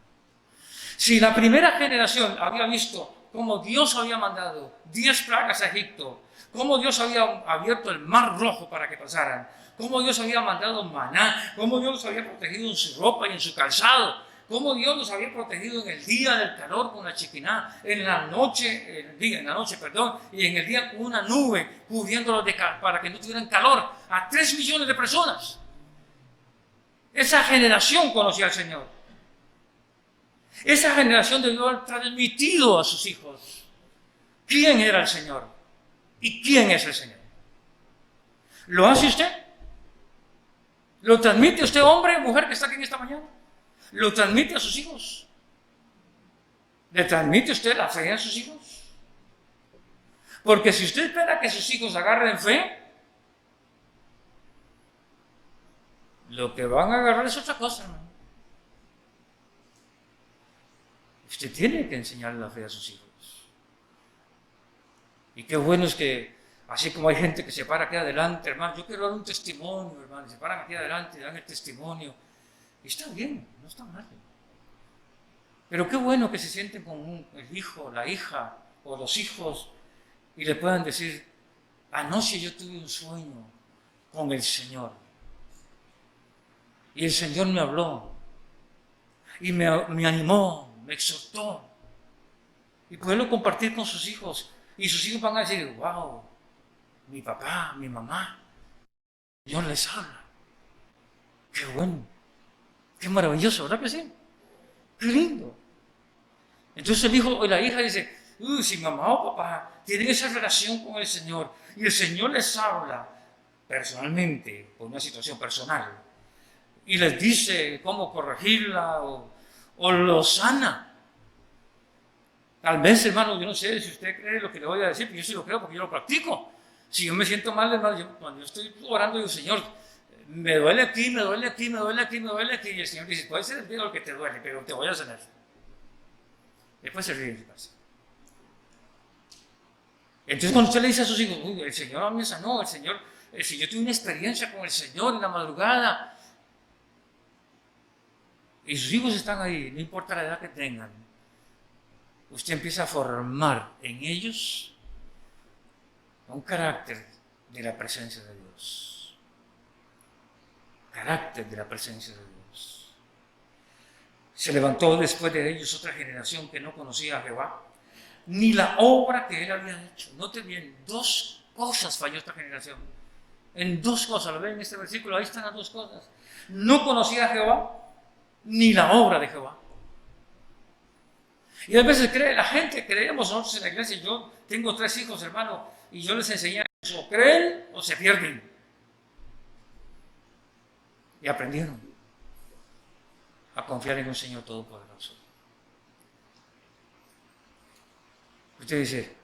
S1: Si la primera generación había visto cómo Dios había mandado 10 plagas a Egipto, cómo Dios había abierto el mar rojo para que pasaran, cómo Dios había mandado maná, cómo Dios los había protegido en su ropa y en su calzado, cómo Dios los había protegido en el día del calor con la chiquiná, en la noche, y en el día con una nube cubriéndolos para que no tuvieran calor a 3 millones de personas. Esa generación conocía al Señor. Esa generación debió haber transmitido a sus hijos quién era el Señor y quién es el Señor. ¿Lo hace usted? ¿Lo transmite usted, hombre o mujer que está aquí en esta mañana? ¿Lo transmite a sus hijos? ¿Le transmite usted la fe a sus hijos? Porque si usted espera que sus hijos agarren fe, lo que van a agarrar es otra cosa, hermano. Usted tiene que enseñarle la fe a sus hijos. Y qué bueno es que, así como hay gente que se para aquí adelante, hermano, yo quiero dar un testimonio, hermano, se paran aquí adelante y dan el testimonio. Y está bien, no está mal. Pero qué bueno que se sienten con el hijo, la hija o los hijos y le puedan decir, anoche yo tuve un sueño con el Señor. Y el Señor me habló y me animó, me exhortó. Y poderlo compartir con sus hijos. Y sus hijos van a decir, wow, mi papá, mi mamá, el Señor les habla. Qué bueno, qué maravilloso, ¿verdad que sí? Qué lindo. Entonces el hijo o la hija dice, si mamá o papá tienen esa relación con el Señor y el Señor les habla personalmente, por una situación personal, y les dice cómo corregirla o lo sana. Tal vez, hermano, yo no sé si usted cree lo que le voy a decir, pero yo sí lo creo porque yo lo practico. Si yo me siento mal, hermano, cuando yo estoy orando, digo, Señor, me duele aquí, me duele aquí, me duele aquí, me duele aquí. Y el Señor dice, puede ser el dedo el que te duele, pero te voy a sanar. Después se ríe en su casa. Entonces cuando usted le dice a sus hijos, el Señor me sanó, si yo tuve una experiencia con el Señor en la madrugada, y sus hijos están ahí, no importa la edad que tengan, usted empieza a formar en ellos un carácter de la presencia de Dios. Carácter de la presencia de Dios. Se levantó después de ellos otra generación que no conocía a Jehová, ni la obra que él había hecho. Note bien, 2 cosas falló esta generación. En 2 cosas, lo ven en este versículo, ahí están las 2 cosas. No conocía a Jehová, ni la obra de Jehová. Y a veces la gente creemos nosotros en la iglesia. Yo tengo 3 hijos, hermano, y yo les enseñé eso, o creen o se pierden. Y aprendieron a confiar en un Señor Todopoderoso. Usted dice,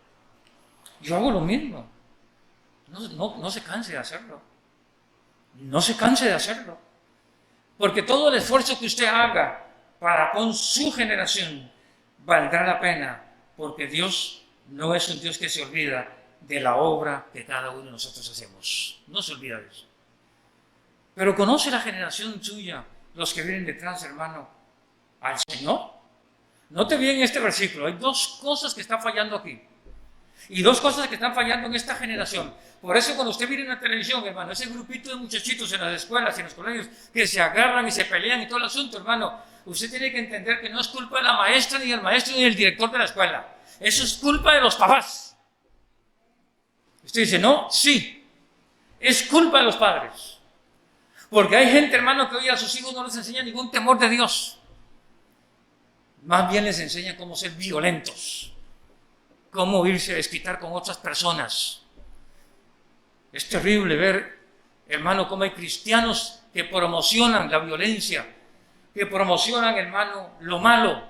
S1: yo hago lo mismo. No se canse de hacerlo. No se canse de hacerlo. Porque todo el esfuerzo que usted haga para con su generación valdrá la pena, porque Dios no es un Dios que se olvida de la obra que cada uno de nosotros hacemos. No se olvida de eso. Pero conoce la generación suya, los que vienen detrás, hermano, al Señor. Note bien este versículo, hay 2 cosas que están fallando aquí. Y 2 cosas que están fallando en esta generación. Por eso cuando usted mira en la televisión, hermano, ese grupito de muchachitos en las escuelas y en los colegios que se agarran y se pelean y todo el asunto, hermano, usted tiene que entender que no es culpa de la maestra, ni del maestro, ni del director de la escuela. Eso es culpa de los papás. Usted dice, no, sí, es culpa de los padres. Porque hay gente, hermano, que hoy a sus hijos no les enseña ningún temor de Dios. Más bien les enseña cómo ser violentos, cómo irse a desquitar con otras personas. Es terrible ver, hermano, cómo hay cristianos que promocionan la violencia, que promocionan, hermano, lo malo,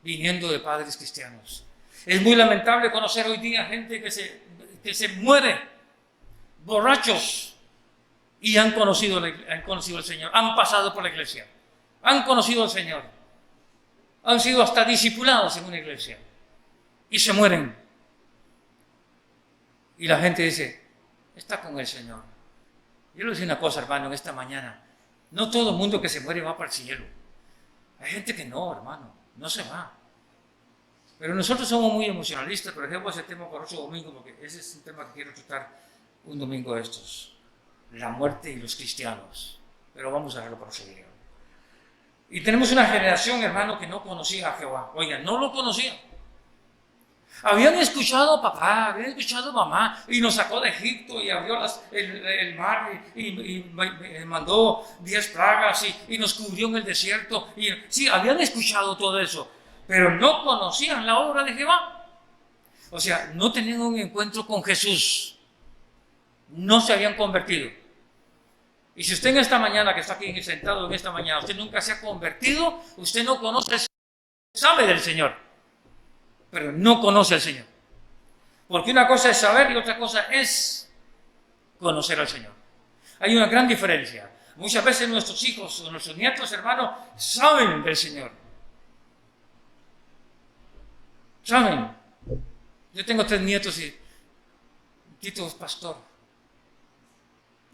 S1: viniendo de padres cristianos. Es muy lamentable conocer hoy día gente que se muere, borrachos, y han conocido al Señor, han pasado por la iglesia, han conocido al Señor. han sido hasta discipulados en una iglesia y se mueren. Y la gente dice, está con el Señor. Yo le voy a decir una cosa, hermano, en esta mañana. No todo el mundo que se muere va para el cielo. Hay gente que no, hermano, no se va. Pero nosotros somos muy emocionalistas, pero dejemos ese tema para otro domingo, porque ese es un tema que quiero tratar un domingo de estos. La muerte y los cristianos. Pero vamos a verlo para otro día. Y tenemos una generación, hermano, que no conocía a Jehová. Oigan, no lo conocían. Habían escuchado a papá, habían escuchado a mamá, y nos sacó de Egipto y abrió el mar y mandó 10 plagas y nos cubrió en el desierto. Y, sí, habían escuchado todo eso, pero no conocían la obra de Jehová. O sea, no tenían un encuentro con Jesús. No se habían convertido. Y si usted en esta mañana, que está aquí sentado en esta mañana, usted nunca se ha convertido, usted no conoce, sabe del Señor, pero no conoce al Señor. Porque una cosa es saber y otra cosa es conocer al Señor. Hay una gran diferencia. Muchas veces nuestros hijos o nuestros nietos, hermanos, saben del Señor. Saben. Yo tengo 3 nietos y Tito es pastor.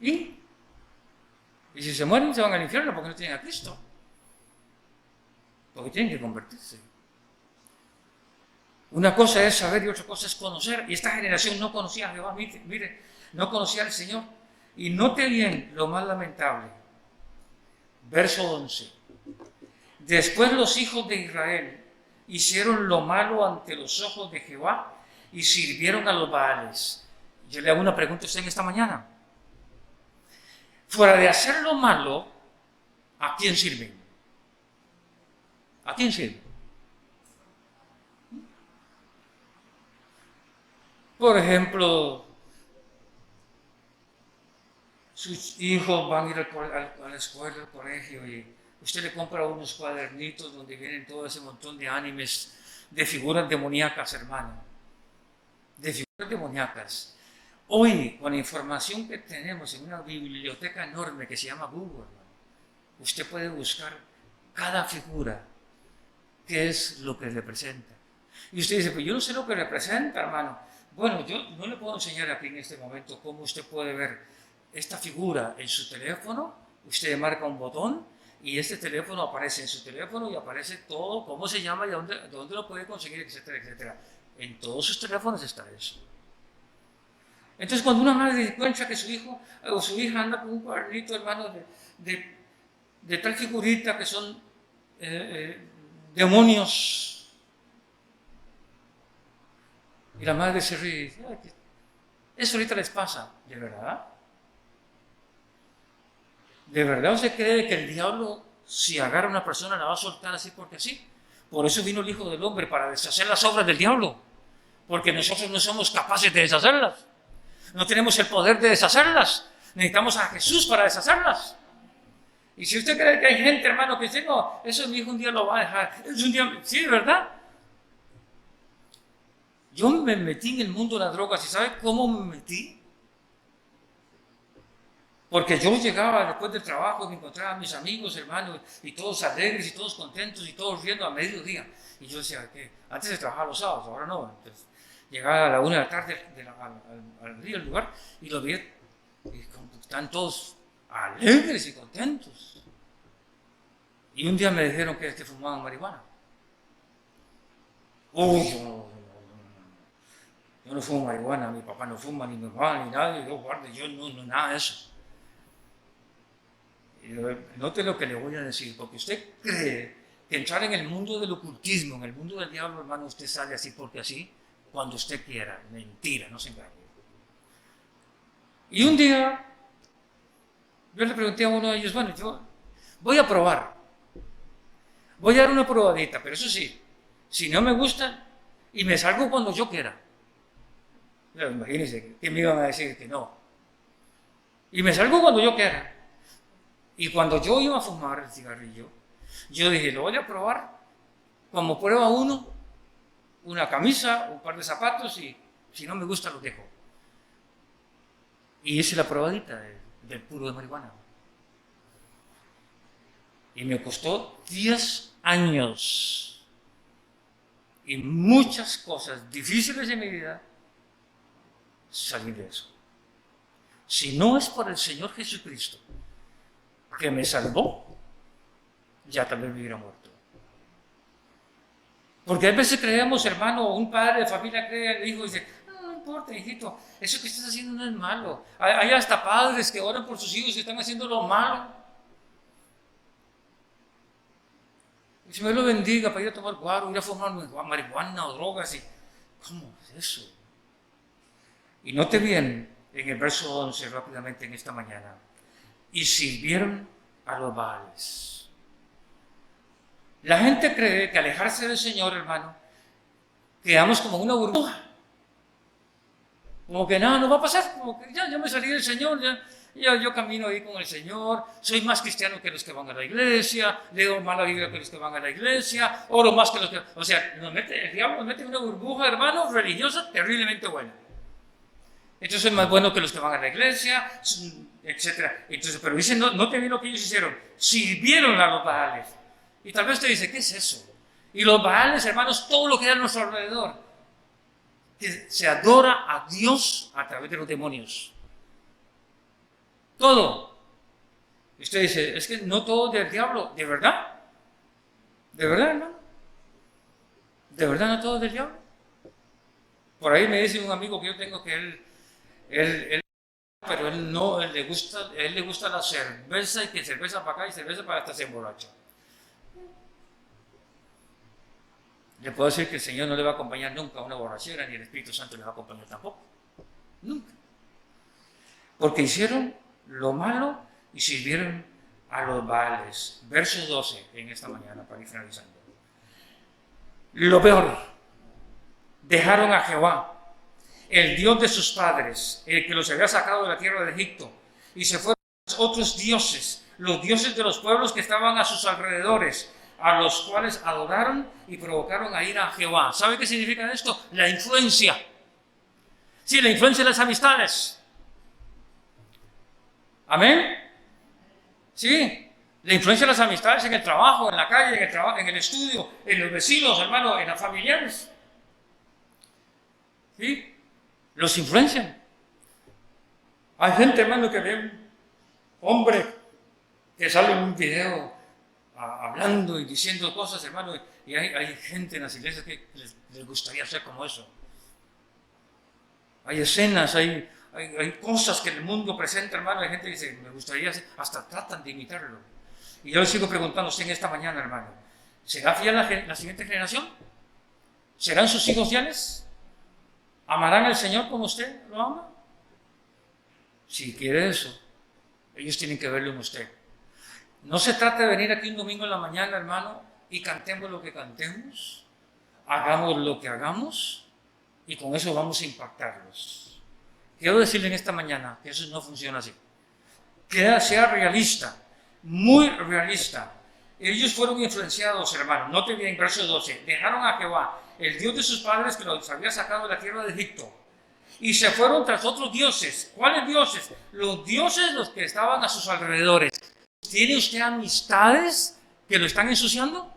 S1: Y si se mueren se van al infierno porque no tienen a Cristo. Porque tienen que convertirse. Una cosa es saber y otra cosa es conocer. Y esta generación no conocía a Jehová, mire, no conocía al Señor. Y note bien lo más lamentable. Verso 11. Después los hijos de Israel hicieron lo malo ante los ojos de Jehová y sirvieron a los Baales. Yo le hago una pregunta a usted en esta mañana. Fuera de hacer lo malo, ¿a quién sirven? ¿A quién sirven? Por ejemplo, sus hijos van a ir a la escuela, al colegio, y usted le compra unos cuadernitos donde vienen todo ese montón de animes, de figuras demoníacas, hermano. De figuras demoníacas. Hoy, con la información que tenemos en una biblioteca enorme que se llama Google, usted puede buscar cada figura, qué es lo que representa. Y usted dice, pues yo no sé lo que representa, hermano. Bueno, yo no le puedo enseñar aquí en este momento cómo usted puede ver esta figura en su teléfono. Usted marca un botón y este teléfono aparece en su teléfono y aparece todo, cómo se llama y dónde lo puede conseguir, etcétera, etcétera. En todos sus teléfonos está eso. Entonces, cuando una madre encuentra que su hijo o su hija anda con un cuadernito, hermano, de tal figurita que son demonios, y la madre se ríe y dice, ay, eso ahorita les pasa, ¿de verdad? ¿De verdad usted cree que el diablo, si agarra a una persona, la va a soltar así porque sí? Por eso vino el Hijo del Hombre, para deshacer las obras del diablo, porque nosotros no somos capaces de deshacerlas. No tenemos el poder de deshacerlas. Necesitamos a Jesús para deshacerlas. Y si usted cree que hay gente, hermano, que dice, no, eso mi hijo un día lo va a dejar. Es un día, sí, ¿verdad? Yo me metí en el mundo de las drogas. ¿Y sabe cómo me metí? Porque yo llegaba después del trabajo y me encontraba a mis amigos, hermanos, y todos alegres y todos contentos y todos riendo a mediodía. Y yo decía, que antes se trabajaba los sábados, ahora no. Entonces, llegaba a la 1 de la tarde al lugar y lo vi, y están todos alegres y contentos. Y un día me dijeron que fumaban marihuana. Uy, yo no fumo marihuana, mi papá no fuma, ni mi mamá, ni nadie, yo guardo, yo no, nada de eso. Y note lo que le voy a decir, porque usted cree que entrar en el mundo del ocultismo, en el mundo del diablo, hermano, usted sale así porque así, cuando usted quiera. Mentira, no se engañe. Y un día, yo le pregunté a uno de ellos, bueno, yo voy a probar. Voy a dar una probadita, pero eso sí, si no me gusta, y me salgo cuando yo quiera. Pero imagínense que me iban a decir que no. Y me salgo cuando yo quiera. Y cuando yo iba a fumar el cigarrillo, yo dije, lo voy a probar como prueba uno, una camisa, un par de zapatos, y si no me gusta lo dejo. Y hice la probadita del puro de marihuana. Y me costó 10 años y muchas cosas difíciles en mi vida, salí de eso. Si no es por el Señor Jesucristo que me salvó, ya también me hubiera muerto. Porque a veces creemos, hermano, un padre de familia cree al hijo y dice, no importa, hijito, eso que estás haciendo no es malo. Hay hasta padres que oran por sus hijos y están haciendo lo malo. Y si me lo bendiga para ir a tomar guaro, ir a fumar marihuana o drogas. ¿Cómo es eso? Y note bien en el verso 11 rápidamente en esta mañana. Y sirvieron a los Baales. La gente cree que alejarse del Señor, hermano, quedamos como una burbuja. Como que nada, no va a pasar. Como que ya me salí del Señor, yo camino ahí con el Señor, soy más cristiano que los que van a la iglesia, leo más la Biblia que los que van a la iglesia, oro más que los que... O sea, el diablo nos mete en una burbuja, hermano, religiosa terriblemente buena. Entonces soy más bueno que los que van a la iglesia, etc. Entonces, pero dicen, no te vi lo que ellos hicieron, sirvieron a los Baales. Y tal vez te dice, ¿qué es eso? Y los Baales, hermanos, todo lo que hay a nuestro alrededor, que se adora a Dios a través de los demonios. Todo. Y usted dice, es que no todo del diablo. ¿De verdad? ¿De verdad, no? ¿De verdad no todo del diablo? Por ahí me dice un amigo que yo tengo que él pero él no, él le gusta la cerveza y que cerveza para acá y cerveza para hasta se emborracha. Le puedo decir que el Señor no le va a acompañar nunca a una borrachera, ni el Espíritu Santo le va a acompañar tampoco. Nunca. Porque hicieron lo malo y sirvieron a los Baales. Verso 12 en esta mañana, para ir finalizando. Lo peor, dejaron a Jehová, el Dios de sus padres, el que los había sacado de la tierra de Egipto, y se fueron a otros dioses, los dioses de los pueblos que estaban a sus alrededores, a los cuales adoraron y provocaron a ir a Jehová. ¿Sabe qué significa esto? La influencia. Sí, la influencia de las amistades. ¿Amén? Sí, la influencia de las amistades en el trabajo, en la calle, en el estudio, en los vecinos, hermano, en los familiares. ¿Sí? Los influencian. Hay gente, hermano, que ve un hombre que sale en un video hablando y diciendo cosas, hermano, y hay gente en las iglesias que les gustaría ser como eso. Hay escenas, hay cosas que el mundo presenta, hermano, hay gente que dice, me gustaría ser, hasta tratan de imitarlo. Y yo les sigo preguntando a usted en esta mañana, hermano, ¿será fiel la siguiente generación? ¿Serán sus hijos fieles? ¿Amarán al Señor como usted lo ama? Si quiere eso, ellos tienen que verlo en usted. No se trata de venir aquí un domingo en la mañana, hermano, y cantemos lo que cantemos, hagamos lo que hagamos, y con eso vamos a impactarlos. Quiero decirle en esta mañana que eso no funciona así. Que sea realista, muy realista. Ellos fueron influenciados, hermano. Note bien, verso 12. Dejaron a Jehová, el Dios de sus padres que los había sacado de la tierra de Egipto, y se fueron tras otros dioses. ¿Cuáles dioses? Los dioses los que estaban a sus alrededores. ¿Tiene usted amistades que lo están ensuciando?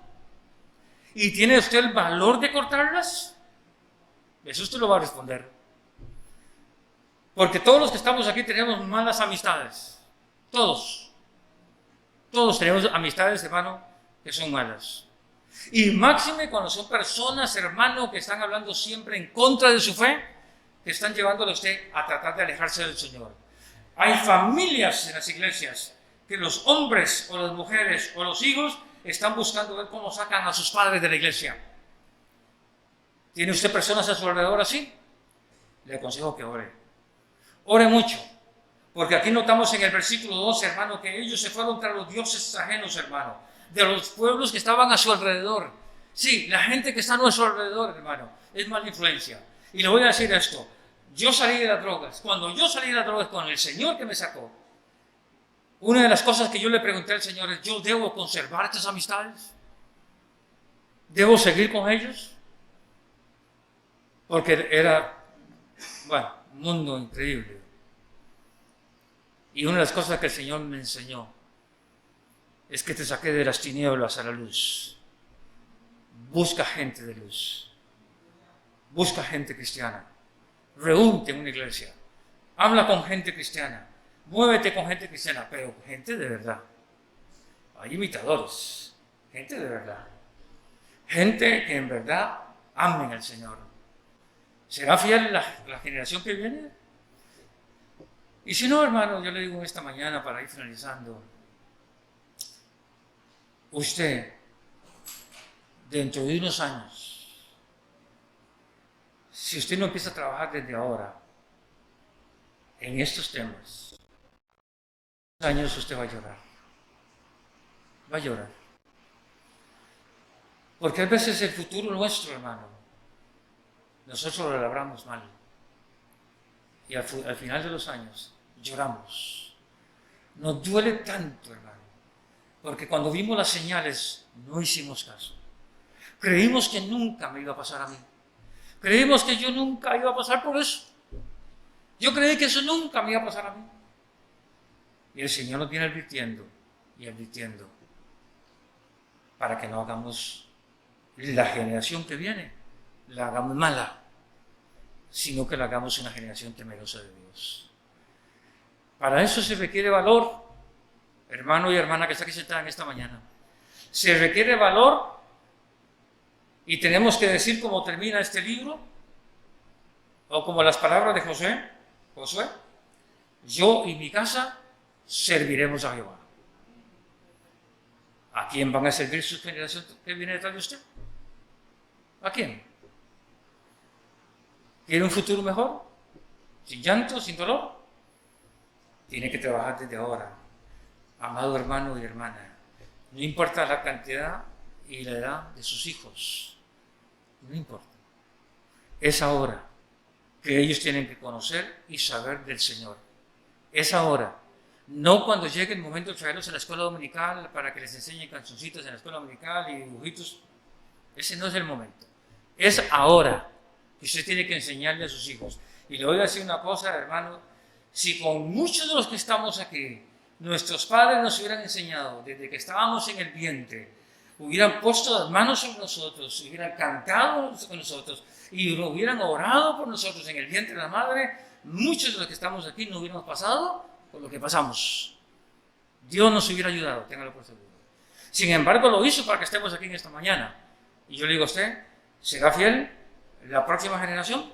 S1: ¿Y tiene usted el valor de cortarlas? Eso usted lo va a responder. Porque todos los que estamos aquí tenemos malas amistades. Todos. Todos tenemos amistades, hermano, que son malas. Y máxime cuando son personas, hermano, que están hablando siempre en contra de su fe, que están llevándole a usted a tratar de alejarse del Señor. Hay familias en las iglesias que los hombres o las mujeres o los hijos están buscando ver cómo sacan a sus padres de la iglesia. ¿Tiene usted personas a su alrededor así? Le aconsejo que ore. Ore mucho. Porque aquí notamos en el versículo 12, hermano, que ellos se fueron tras los dioses ajenos, hermano, de los pueblos que estaban a su alrededor. Sí, la gente que está a nuestro alrededor, hermano, es mala influencia. Y le voy a decir esto, yo salí de las drogas. Cuando yo salí de las drogas con el Señor que me sacó, una de las cosas que yo le pregunté al Señor es, ¿yo debo conservar estas amistades? ¿Debo seguir con ellos? Porque era, bueno, un mundo increíble. Y una de las cosas que el Señor me enseñó es que te saqué de las tinieblas a la luz. Busca gente de luz. busca gente cristiana, reúnete en una iglesia, habla con gente cristiana, muévete con gente cristiana, pero gente de verdad. Hay imitadores, gente de verdad, gente que en verdad amen al Señor. ¿Será fiel la generación que viene? Y si no, hermano, yo le digo esta mañana para ir finalizando, usted, dentro de unos años, si usted no empieza a trabajar desde ahora en estos temas, en años usted va a llorar. Va a llorar. Porque a veces el futuro nuestro, hermano, nosotros lo labramos mal. Y al final de los años lloramos. Nos duele tanto, hermano, porque cuando vimos las señales no hicimos caso. Creímos que nunca me iba a pasar a mí. Creímos que yo nunca iba a pasar por eso. Yo creí que eso nunca me iba a pasar a mí. Y el Señor nos viene advirtiendo y advirtiendo para que no hagamos la generación que viene, la hagamos mala, sino que la hagamos una generación temerosa de Dios. Para eso se requiere valor, hermano y hermana que está aquí sentada en esta mañana. Se requiere valor y tenemos que decir cómo termina este libro, o como las palabras de Josué, yo y mi casa serviremos a Jehová. ¿A quién van a servir su generación que viene detrás de usted? ¿A quién? ¿Quiere un futuro mejor? ¿Sin llanto, sin dolor? Tiene que trabajar desde ahora. Amado hermano y hermana, no importa la cantidad y la edad de sus hijos, no importa. Es ahora que ellos tienen que conocer y saber del Señor. Es ahora. No cuando llegue el momento de traerlos a la escuela dominical para que les enseñen cancioncitas en la escuela dominical y dibujitos. Ese no es el momento. Es ahora que usted tiene que enseñarle a sus hijos. Y le voy a decir una cosa, hermano. Si con muchos de los que estamos aquí, nuestros padres nos hubieran enseñado desde que estábamos en el vientre, hubieran puesto las manos sobre nosotros, hubieran cantado con nosotros y hubieran orado por nosotros en el vientre de la madre, muchos de los que estamos aquí no hubiéramos pasado por lo que pasamos. Dios nos hubiera ayudado, téngalo por seguro. Sin embargo, lo hizo para que estemos aquí en esta mañana. Y yo le digo a usted, ¿será fiel la próxima generación?